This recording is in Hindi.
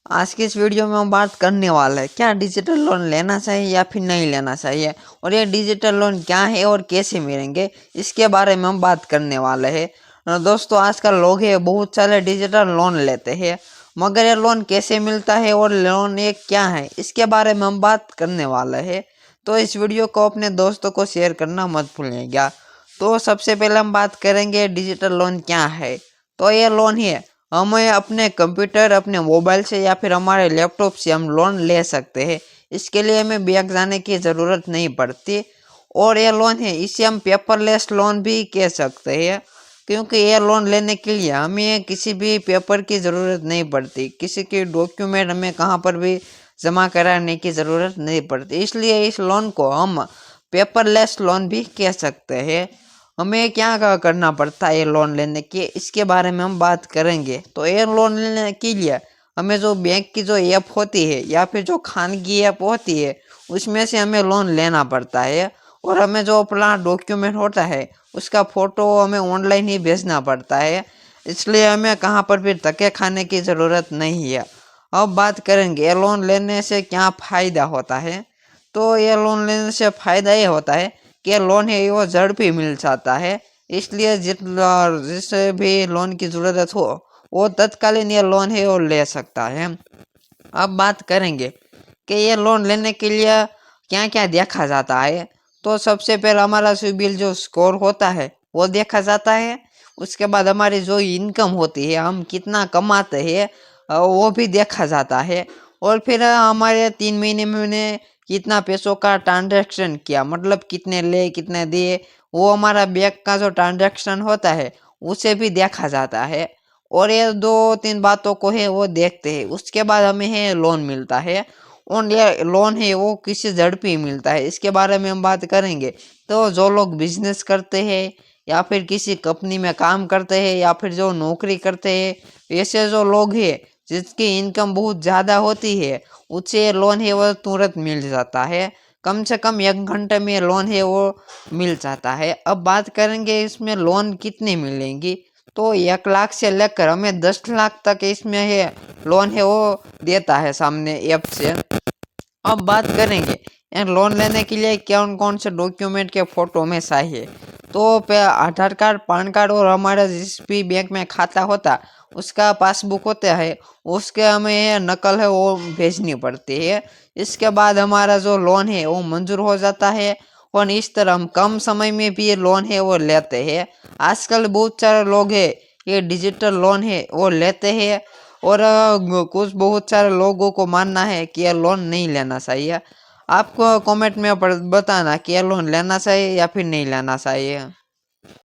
आज की इस वीडियो में हम बात करने वाले हैं क्या डिजिटल लोन लेना चाहिए या फिर नहीं लेना चाहिए, और ये डिजिटल लोन क्या है और कैसे मिलेंगे इसके बारे में हम बात करने वाले हैं। दोस्तों, आजकल लोग हैं बहुत सारे डिजिटल लोन लेते हैं, मगर ये लोन कैसे मिलता है और लोन ये क्या है इसके बारे में हम बात करने वाले हैं। तो इस वीडियो को अपने दोस्तों को शेयर करना मत भूलिएगा। तो सबसे पहले हम बात करेंगे डिजिटल लोन क्या है। तो ये लोन है, हमें अपने कंप्यूटर, अपने मोबाइल से या फिर हमारे लैपटॉप से हम लोन ले सकते हैं। इसके लिए हमें बैंक जाने की ज़रूरत नहीं पड़ती। और ये लोन है, इसे हम पेपरलेस लोन भी कह सकते हैं, क्योंकि ये लोन लेने के लिए हमें किसी भी पेपर की ज़रूरत नहीं पड़ती, किसी के डॉक्यूमेंट हमें कहाँ पर भी जमा कराने की ज़रूरत नहीं पड़ती। इसलिए इस लोन को हम पेपरलेस लोन भी कह सकते हैं। हमें क्या करना पड़ता है ये लोन लेने के, इसके बारे में हम बात करेंगे। तो ये लोन लेने के लिए हमें जो बैंक की जो ऐप होती है या फिर जो खानगी ऐप होती है उसमें से हमें लोन लेना पड़ता है, और हमें जो अपना डॉक्यूमेंट होता है उसका फ़ोटो हमें ऑनलाइन ही भेजना पड़ता है। इसलिए हमें कहाँ पर भी धक्के खाने की ज़रूरत नहीं है। अब बात करेंगे ये लोन लेने से क्या फ़ायदा होता है। तो ये लोन लेने से फ़ायदा ये होता है कि लोन है वो झड़पी मिल जाता है। इसलिए जिसे भी लोन की ज़रूरत हो वो तत्कालीन ये लोन है वो ले सकता है। अब बात करेंगे कि ये लोन लेने के लिए क्या क्या देखा जाता है। तो सबसे पहले हमारा सिबिल जो स्कोर होता है वो देखा जाता है। उसके बाद हमारी जो इनकम होती है, हम कितना कमाते हैं, वो भी देखा जाता है। और फिर हमारे 3 महीने में कितना पैसों का ट्रांजैक्शन किया, मतलब कितने ले कितने दिए, वो हमारा बैंक का जो ट्रांजैक्शन होता है उसे भी देखा जाता है। और ये 2-3 बातों को है वो देखते हैं, उसके बाद हमें है लोन मिलता है। और ये लोन है वो किसी झड़पी मिलता है, इसके बारे में हम बात करेंगे। तो जो लोग बिजनेस करते हैं या फिर किसी कंपनी में काम करते हैं या फिर जो नौकरी करते हैं, ऐसे जो लोग हैं जिसकी इनकम बहुत ज़्यादा होती है उससे लोन है वो तुरंत मिल जाता है। कम से कम 1 घंटे में लोन है वो मिल जाता है। अब बात करेंगे इसमें लोन कितनी मिलेंगी। तो 1 लाख से लेकर हमें 10 लाख तक इसमें है लोन है वो देता है सामने ऐप से। अब बात करेंगे लोन लेने के लिए कौन कौन से डॉक्यूमेंट के फोटो में चाहिए। तो पे आधार कार्ड, पैन कार्ड और हमारा जिस भी बैंक में खाता होता उसका पासबुक होता है उसके हमें नकल है वो भेजनी पड़ती है। इसके बाद हमारा जो लोन है वो मंजूर हो जाता है, और इस तरह हम कम समय में भी ये लोन है वो लेते हैं। आजकल बहुत सारे लोग हैं ये डिजिटल लोन है वो लेते हैं, और कुछ बहुत सारे लोगों को मानना है कि यह लोन नहीं लेना चाहिए। आपको कमेंट में बताना कि यह लोन लेना चाहिए या फिर नहीं लेना चाहिए।